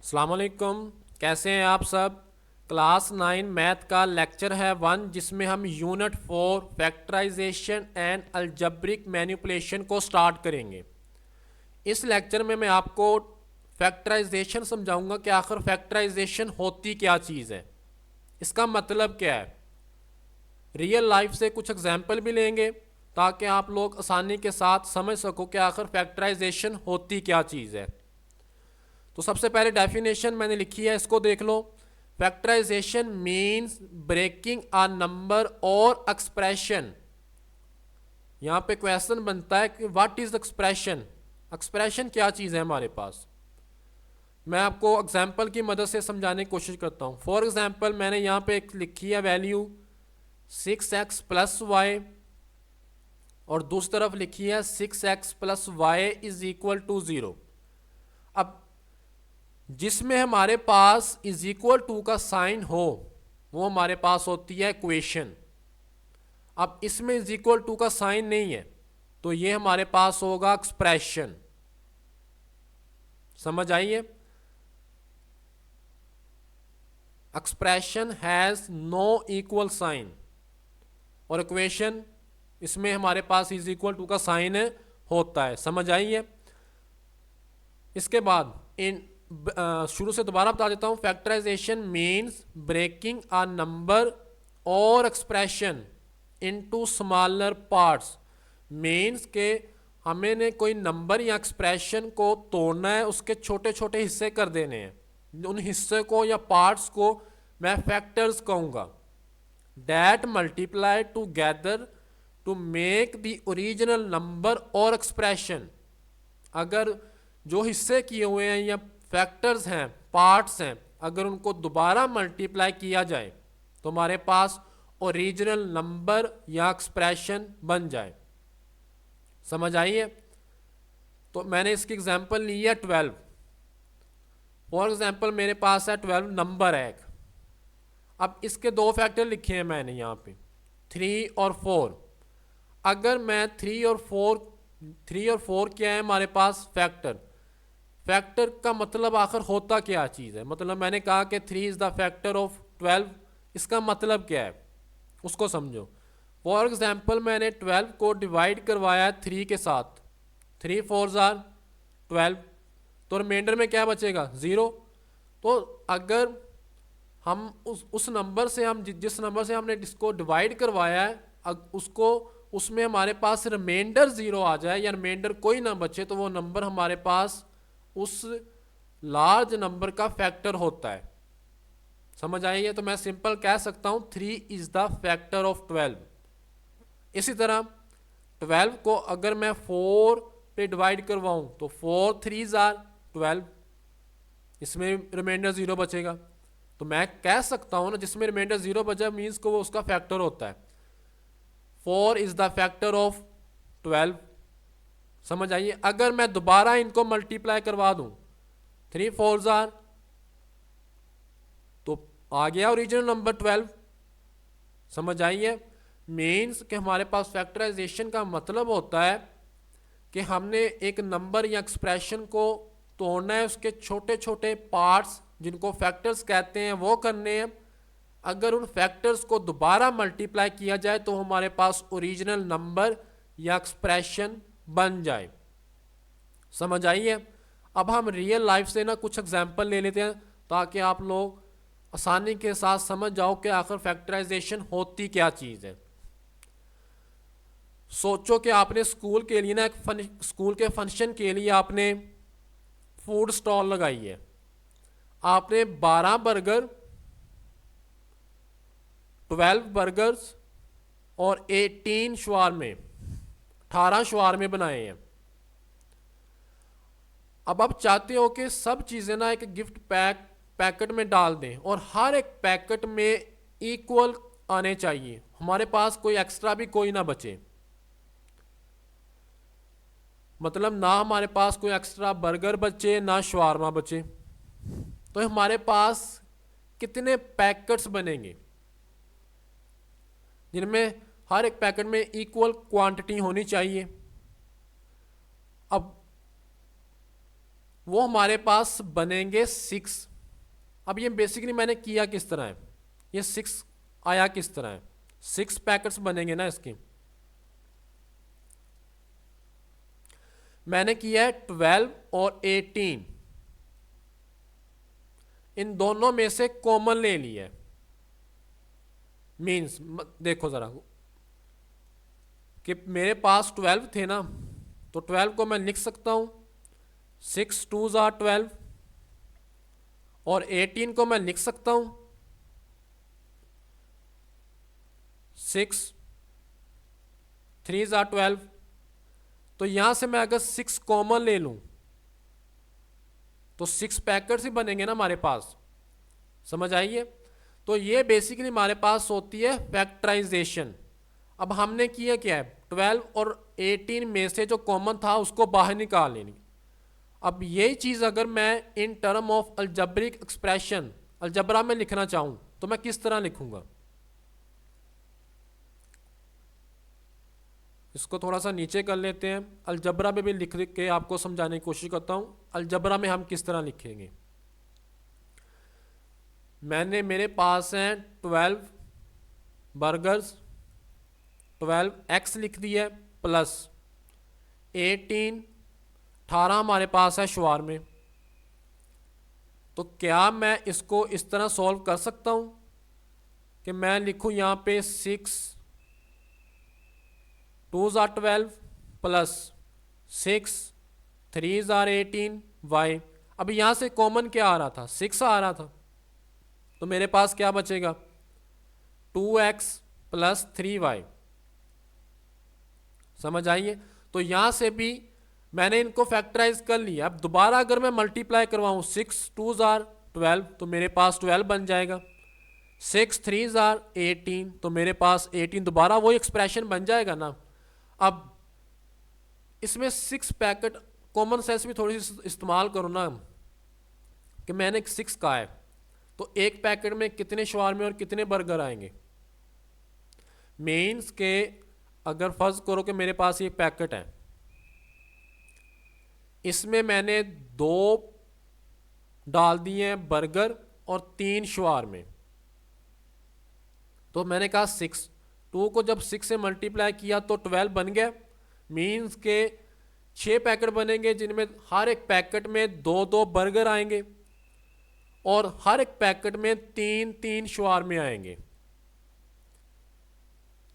अस्सलाम वालेकुम। कैसे हैं आप सब। क्लास 9 मैथ का लेक्चर है 1, जिसमें हम unit 4 factorization and algebraic manipulation को स्टार्ट करेंगे। इस लेक्चर में मैं आपको फैक्टराइजेशन समझाऊंगा कि आखिर फैक्टराइजेशन होती क्या चीज़ है, इसका मतलब क्या है। रियल लाइफ से कुछ एग्जाम्पल भी लेंगे ताकि आप लोग आसानी के साथ समझ सको कि आखिर फैक्टराइजेशन होती क्या चीज़ है। तो सबसे पहले डेफिनेशन मैंने लिखी है, इसको देख लो। Factorization means breaking a number और एक्सप्रेशन। यहाँ पे क्वेश्चन बनता है कि व्हाट इज एक्सप्रेशन। एक्सप्रेशन क्या चीज़ है हमारे पास। मैं आपको एग्जाम्पल की मदद से समझाने की कोशिश करता हूँ। फॉर एग्जाम्पल मैंने यहाँ पे एक लिखी है वैल्यू 6x+y, और दूसरी तरफ लिखी है 6x+y इज इक्वल टू 0। अब जिसमें हमारे पास इज इक्वल टू का साइन हो वो हमारे पास होती है इक्वेशन। अब इसमें इज इक्वल टू का साइन नहीं है तो ये हमारे पास होगा एक्सप्रेशन। समझ आइए। Expression has no equal sign, और इक्वेशन इसमें हमारे पास इज इक्वल टू का साइन होता है। समझ आइए। इसके बाद इन शुरू से दोबारा बता देता हूँ। Factorization means breaking a number और expression into smaller parts. Means के हमें ने कोई नंबर या एक्सप्रेशन को तोड़ना है, उसके छोटे छोटे हिस्से कर देने हैं। उन हिस्से को या पार्ट्स को मैं फैक्टर्स कहूँगा। That multiply together to make the original number और एक्सप्रेशन। अगर जो हिस्से किए हुए हैं या फैक्टर्स हैं, पार्ट्स हैं, अगर उनको दोबारा मल्टीप्लाई किया जाए तो हमारे पास ओरिजिनल नंबर या एक्सप्रेशन बन जाए। समझ आइए। तो मैंने इसकी एग्जांपल ली है 12। फॉर एग्जांपल मेरे पास है 12 नंबर है एक। अब इसके दो फैक्टर लिखे हैं मैंने यहाँ पे, 3 और 4। अगर मैं 3 और 4 क्या है हमारे पास फैक्टर। फैक्टर का मतलब आखिर होता क्या चीज़ है। मतलब मैंने कहा कि 3 इज़ द फैक्टर ऑफ 12, इसका मतलब क्या है उसको समझो। फॉर एग्जाम्पल मैंने 12 को डिवाइड करवाया है 3 के साथ। 3 4 ज़ार 12, तो रिमाइंडर में क्या बचेगा 0। तो अगर हम उस नंबर से हम जिस नंबर से हमने इसको डिवाइड करवाया है उसको उसमें हमारे पास रिमाइंडर 0 आ जाए या रिमाइंडर कोई ना बचे तो वो नंबर हमारे पास उस लार्ज नंबर का फैक्टर होता है। समझ आइए। तो मैं सिंपल कह सकता हूँ 3 इज द फैक्टर ऑफ 12। इसी तरह 12 को अगर मैं 4 पे डिवाइड करवाऊँ तो 4 3 ज़ार 12, इसमें रिमाइंडर 0 बचेगा। तो मैं कह सकता हूँ ना जिसमें रिमाइंडर 0 बचा मीन्स को वो उसका फैक्टर होता है। 4 इज द फैक्टर ऑफ 12। समझ आइए। अगर मैं दोबारा इनको मल्टीप्लाई करवा दूं 3 4 ज़ार तो आ गया ओरिजिनल नंबर 12। समझ आइए। मीन्स कि हमारे पास फैक्टराइजेशन का मतलब होता है कि हमने एक नंबर या एक्सप्रेशन को तोड़ना है, उसके छोटे छोटे पार्ट्स जिनको फैक्टर्स कहते हैं वो करने हैं। अगर उन फैक्टर्स को दोबारा मल्टीप्लाई किया जाए तो हमारे पास ओरिजिनल नंबर या एक्सप्रेशन बन जाए। समझ आइए। अब हम रियल लाइफ से ना कुछ एग्जांपल ले लेते हैं ताकि आप लोग आसानी के साथ समझ जाओ कि आखिर फैक्टराइजेशन होती क्या चीज़ है। सोचो कि आपने स्कूल के लिए ना स्कूल के फंक्शन के लिए आपने फूड स्टॉल लगाई है। आपने 12 बर्गर, 12 बर्गर्स और 18 शवारमे, 18 शवारमे बनाए हैं। अब आप चाहते हो कि सब चीज़ें ना एक गिफ्ट पैकेट में डाल दें और हर एक पैकेट में इक्वल आने चाहिए, हमारे पास कोई एक्स्ट्रा भी कोई ना बचे। मतलब ना हमारे पास कोई एक्स्ट्रा बर्गर बचे ना शवारमा बचे। तो हमारे पास कितने पैकेट्स बनेंगे जिनमें हर एक पैकेट में इक्वल क्वांटिटी होनी चाहिए। अब वो हमारे पास बनेंगे 6। अब ये बेसिकली मैंने किया किस तरह है, ये 6 आया किस तरह है, 6 पैकेट्स बनेंगे ना इसके। मैंने किया है 12 और 18, इन दोनों में से कॉमन ले लिया है। मीन्स देखो ज़रा कि मेरे पास 12 थे ना, तो 12 को मैं लिख सकता हूँ 6 2s are 12, और 18 को मैं लिख सकता हूँ 6 3s are 12। तो यहाँ से मैं अगर 6 कॉमन ले लूँ तो 6 पैकेट्स ही बनेंगे ना हमारे पास, समझ आइए। तो ये बेसिकली हमारे पास होती है फैक्टराइजेशन। अब हमने किया क्या है, 12 और 18 में से जो कॉमन था उसको बाहर निकाल लेनी। अब यही चीज़ अगर मैं in term of algebraic expression algebra में लिखना चाहूँ तो मैं किस तरह लिखूँगा, इसको थोड़ा सा नीचे कर लेते हैं। अलजबरा में भी लिख के आपको समझाने की कोशिश करता हूँ अलजबरा में हम किस तरह लिखेंगे। मैंने मेरे पास हैं 12 बर्गर्स, 12x लिख दिया प्लस 18 हमारे पास है शवारमे। तो क्या मैं इसको इस तरह सॉल्व कर सकता हूँ कि मैं लिखूँ यहाँ पे 6 2s are 12 plus 6 3s are 18y। अब यहाँ से कॉमन क्या आ रहा था, 6 आ रहा था, तो मेरे पास क्या बचेगा 2x प्लस 3y। समझ आइए। तो यहाँ से भी मैंने इनको फैक्टराइज कर लिया। अब दोबारा अगर मैं मल्टीप्लाई करवाऊँ 6 2s are 12 तो मेरे पास 12 बन जाएगा, 6 3s are 18 तो मेरे पास 18, दोबारा वही एक्सप्रेशन बन जाएगा ना। अब इसमें 6 पैकेट कॉमन सेंस भी थोड़ी सी इस्तेमाल करो ना कि मैंने 6 कहा है तो एक पैकेट में कितने शवारमे और कितने बर्गर आएंगे। मीन्स के अगर फर्ज करो कि मेरे पास ये पैकेट है, इसमें मैंने 2 डाल दिए हैं बर्गर और 3 शवारमे, तो मैंने कहा 6, 2 को जब 6 से मल्टीप्लाई किया तो 12 बन गया। मीन्स के 6 पैकेट बनेंगे जिनमें हर एक पैकेट में 2-2 बर्गर आएंगे और हर एक पैकेट में 3-3 शवारमे आएंगे।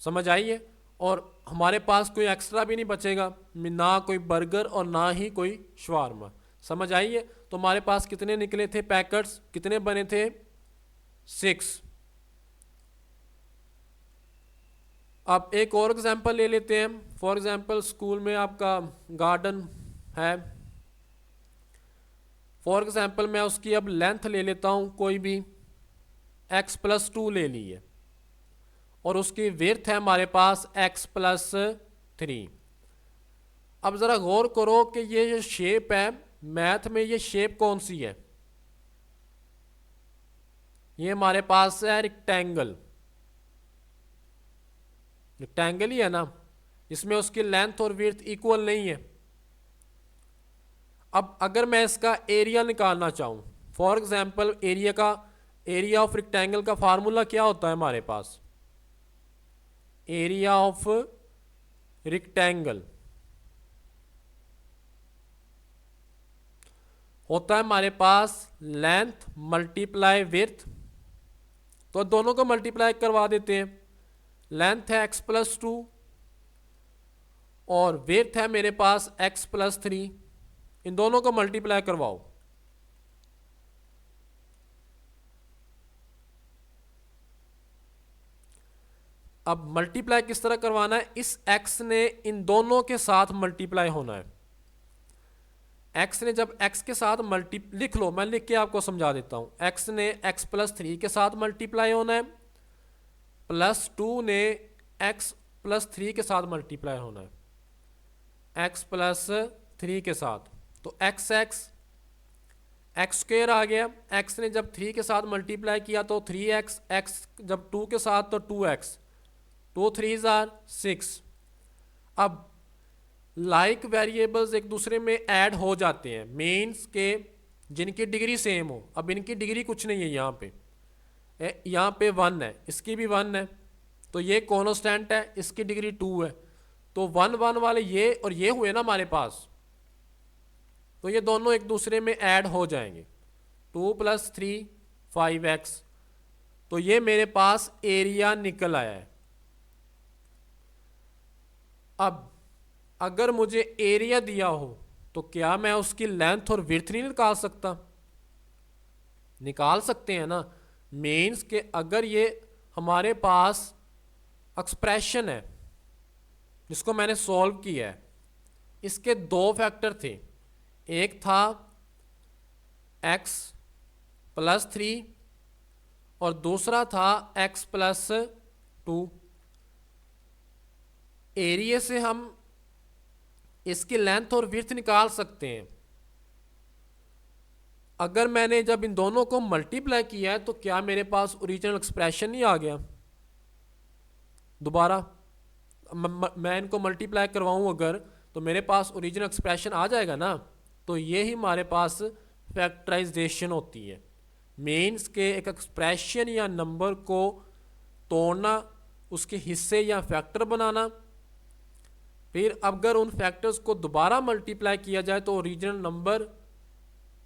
समझ आइए। और हमारे पास कोई एक्स्ट्रा भी नहीं बचेगा, ना कोई बर्गर और ना ही कोई शवारमा। समझ आइए। तो हमारे पास कितने निकले थे पैकेट्स, कितने बने थे 6। अब एक और एग्जांपल ले लेते हैं। फॉर एग्जांपल स्कूल में आपका गार्डन है, फॉर एग्जांपल मैं उसकी अब लेंथ ले लेता हूँ कोई भी, x प्लस 2 ले ली है और उसकी विड्थ है हमारे पास x प्लस 3। अब ज़रा गौर करो कि ये जो शेप है मैथ में, ये शेप कौन सी है, ये हमारे पास है रेक्टेंगल। रेक्टेंगल ही है ना, इसमें उसकी लेंथ और विड्थ इक्वल नहीं है। अब अगर मैं इसका एरिया निकालना चाहूँ, for example area of rectangle का फार्मूला क्या होता है हमारे पास, एरिया ऑफ रेक्टेंगल होता है हमारे पास लेंथ मल्टीप्लाई विड्थ। तो दोनों को मल्टीप्लाई करवा देते हैं। लेंथ है x प्लस 2 और विड्थ है मेरे पास x प्लस 3, इन दोनों को मल्टीप्लाई करवाओ। अब मल्टीप्लाई किस तरह करवाना है, इस x ने इन दोनों के साथ मल्टीप्लाई होना है। x ने जब x के साथ लिख लो, मैं लिख के आपको समझा देता हूं। x ने x प्लस 3 के साथ मल्टीप्लाई होना है, प्लस 2 ने x प्लस 3 के साथ मल्टीप्लाई होना है, x प्लस 3 के साथ। तो x स्क्वायर आ गया। x ने जब 3 के साथ मल्टीप्लाई किया तो 3x, x जब 2 के साथ तो 2x, 2 3s are 6। अब लाइक वेरिएबल्स एक दूसरे में ऐड हो जाते हैं, मीन्स के जिनकी डिग्री सेम हो। अब इनकी डिग्री कुछ नहीं है, यहाँ पे 1 है, इसकी भी 1 है, तो ये कॉन्स्टेंट है, इसकी डिग्री 2 है, तो 1 1 वाले ये और ये हुए ना हमारे पास, तो ये दोनों एक दूसरे में ऐड हो जाएंगे। 2 + 3 5x, तो ये मेरे पास एरिया निकल आया है। अब अगर मुझे एरिया दिया हो तो क्या मैं उसकी लेंथ और विड्थ नहीं निकाल सकता? निकाल सकते हैं ना। मीन्स के अगर ये हमारे पास एक्सप्रेशन है जिसको मैंने सॉल्व किया है, इसके 2 फैक्टर थे, एक था x + 3 और दूसरा था x + 2। एरिया से हम इसकी लेंथ और विड्थ निकाल सकते हैं। अगर मैंने जब इन दोनों को मल्टीप्लाई किया है तो क्या मेरे पास ओरिजिनल एक्सप्रेशन नहीं आ गया? दोबारा मैं इनको मल्टीप्लाई करवाऊँ अगर, तो मेरे पास ओरिजिनल एक्सप्रेशन आ जाएगा ना। तो ये ही हमारे पास फैक्टराइजेशन होती है। मीन्स के एक एक्सप्रेशन या नंबर को तोड़ना, उसके हिस्से या फैक्टर बनाना, फिर अगर उन फैक्टर्स को दोबारा मल्टीप्लाई किया जाए तो ओरिजिनल नंबर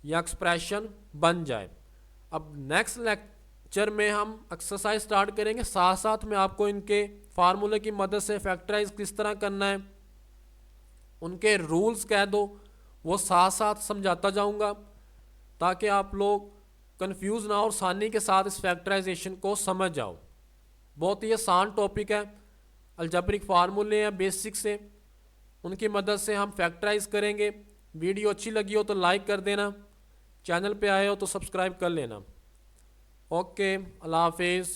या एक्सप्रेशन बन जाए। अब नेक्स्ट लेक्चर में हम एक्सरसाइज स्टार्ट करेंगे, साथ साथ में आपको इनके फार्मूले की मदद से फैक्टराइज किस तरह करना है, उनके रूल्स कह दो, वो साथ साथ समझाता जाऊंगा ताकि आप लोग कंफ्यूज ना हो और आसानी के साथ इस फैक्टराइजेशन को समझ जाओ। बहुत ही आसान टॉपिक है, अलजेब्रिक फार्मूले हैं बेसिक से, उनकी मदद से हम फैक्टराइज करेंगे। वीडियो अच्छी लगी हो तो लाइक कर देना, चैनल पे आए हो तो सब्सक्राइब कर लेना। ओके, अल्लाह हाफिज़।